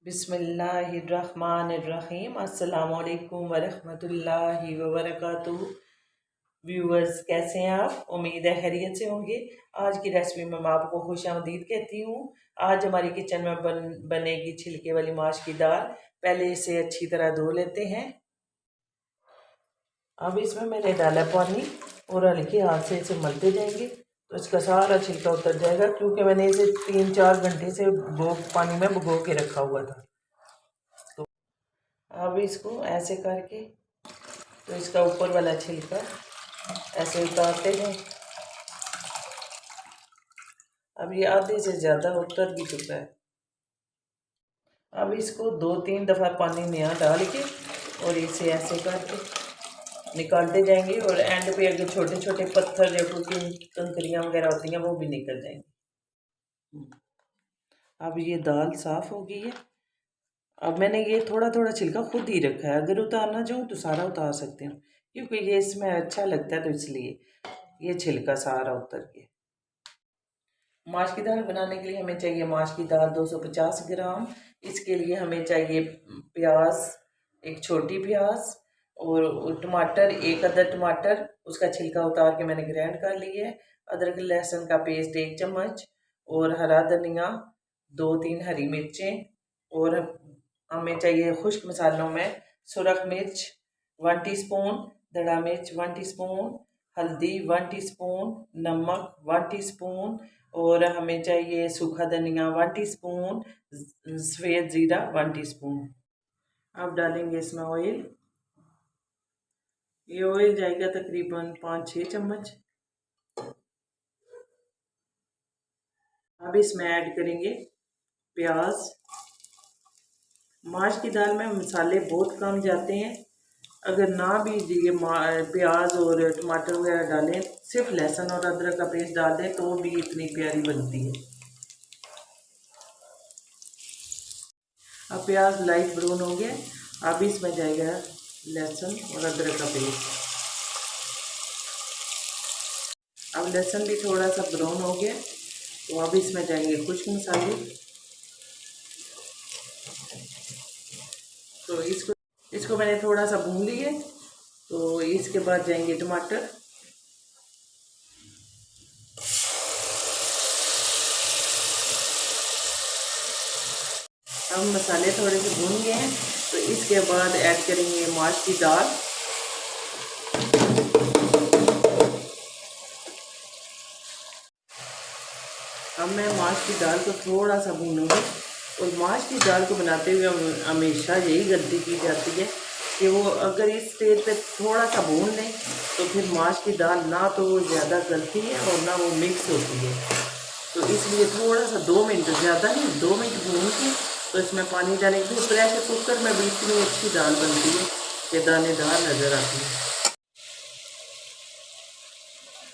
बिस्मिल्लाहिर्रहमानिर्रहीम। अस्सलामुअलैकुम वरहमतुल्लाहि वबरकातुहू। व्यूअर्स, कैसे हैं आप? उम्मीद है खैरियत से होंगे। आज की रेसिपी में मैं आपको खुशामदीद कहती हूँ। आज हमारी किचन में बनेगी छिलके वाली माश की दाल। पहले इसे अच्छी तरह धो लेते हैं। अब इसमें मैंने डाला पानी और हल्के हाथ से इसे मलते जाएंगे तो इसका सारा छिलका उतर जाएगा, क्योंकि मैंने इसे 3-4 घंटे से पानी में भिगो के रखा हुआ था। तो अब इसको ऐसे करके तो इसका ऊपर वाला छिलका ऐसे उतारते हैं। अब ये आधे से ज़्यादा उतर भी चुका है। अब इसको 2-3 दफ़ा पानी में डाल के और इसे ऐसे करके निकालते जाएंगे, और एंड पे अगर छोटे छोटे पत्थर या कोई कंकरियाँ वगैरह होती हैं वो भी निकल जाएंगी। अब ये दाल साफ़ हो गई है। अब मैंने ये थोड़ा थोड़ा छिलका खुद ही रखा है, अगर उतारना चाहूँ तो सारा उतार सकते हैं, क्योंकि ये इसमें अच्छा लगता है तो इसलिए ये छिलका सारा उतर गया। माश की दाल बनाने के लिए हमें चाहिए माश की दाल 250 ग्राम। इसके लिए हमें चाहिए प्याज, एक छोटी प्याज, और टमाटर, एक अदर टमाटर, उसका छिलका उतार के मैंने ग्राइंड कर लिया है। अदरक लहसुन का पेस्ट 1 चम्मच, और हरा धनिया 2-3 हरी मिर्चें, और हमें चाहिए खुश्क मसालों में सुरख मिर्च 1 टीस्पून, धड़ा मिर्च 1 टीस्पून, हल्दी 1 टीस्पून, नमक 1 टीस्पून, और हमें चाहिए सूखा धनिया 1 टीस्पून, सफ़ेद ज़ीरा 1 टीस्पून। अब डालेंगे इसमें ऑयल। ये ऑयल जाएगा तकरीबन 5-6 चम्मच। अब इसमें ऐड करेंगे प्याज। माश की दाल में मसाले बहुत कम जाते हैं। अगर ना भी ये प्याज और टमाटर वगैरह डालें, सिर्फ लहसुन और अदरक का पेस्ट डाल दें तो भी इतनी प्यारी बनती है। अब प्याज लाइट ब्राउन हो गया। अब इसमें जाएगा लहसुन और अदरक का पेस्ट। अब लहसुन भी थोड़ा सा ब्राउन हो गया तो अब इसमें जाएंगे खुश्क मसाले। तो इसको मैंने थोड़ा सा भून लिया। तो इसके बाद जाएंगे टमाटर। अब मसाले थोड़े से भून गए हैं तो इसके बाद ऐड करेंगे माश की दाल। अब मैं माश की दाल को थोड़ा सा भूनूंगी। और माश की दाल को बनाते हुए हमेशा यही गलती की जाती है कि वो अगर इस स्टेज पे थोड़ा सा भून लें तो फिर माश की दाल ना तो वो ज़्यादा गलती है और ना वो मिक्स होती है। तो इसलिए थोड़ा सा 2 मिनट, ज़्यादा नहीं, 2 मिनट भून के तो इसमें पानी डालेंगे। प्रेशर कुकर में भी इतनी अच्छी दाल बनती है कि दानेदार नज़र आती है।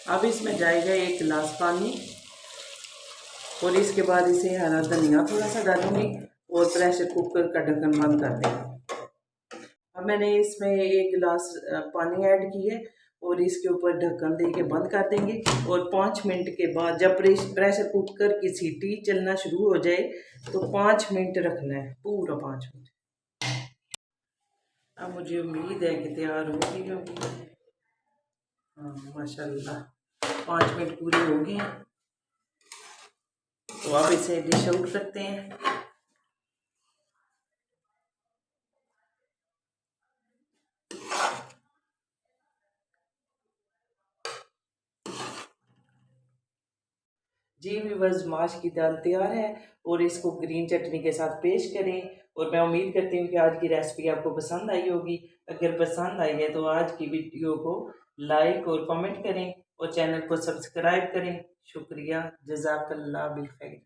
अब इसमें जाएगा 1 गिलास पानी, और इसके बाद इसे हरा धनिया थोड़ा सा डालूंगी और प्रेशर कुकर का ढक्कन बंद कर देंगे। अब मैंने इसमें 1 गिलास पानी ऐड किया और इसके ऊपर ढक्कन दे के बंद कर देंगे। और 5 मिनट के बाद जब प्रेशर कुकर की सीटी चलना शुरू हो जाए तो 5 मिनट रखना है, पूरा 5 मिनट। अब मुझे उम्मीद है कि तैयार हो गई होगी। हाँ, माशाल्लाह 5 मिनट पूरे हो गए हैं। तो अब इसे डिश आउट करते हैं। जी व्यूअर्स, माश की दाल तैयार है और इसको ग्रीन चटनी के साथ पेश करें। और मैं उम्मीद करती हूँ कि आज की रेसिपी आपको पसंद आई होगी। अगर पसंद आई है तो आज की वीडियो को लाइक और कमेंट करें और चैनल को सब्सक्राइब करें। शुक्रिया, जज़ाकल्लाह बिल खैर।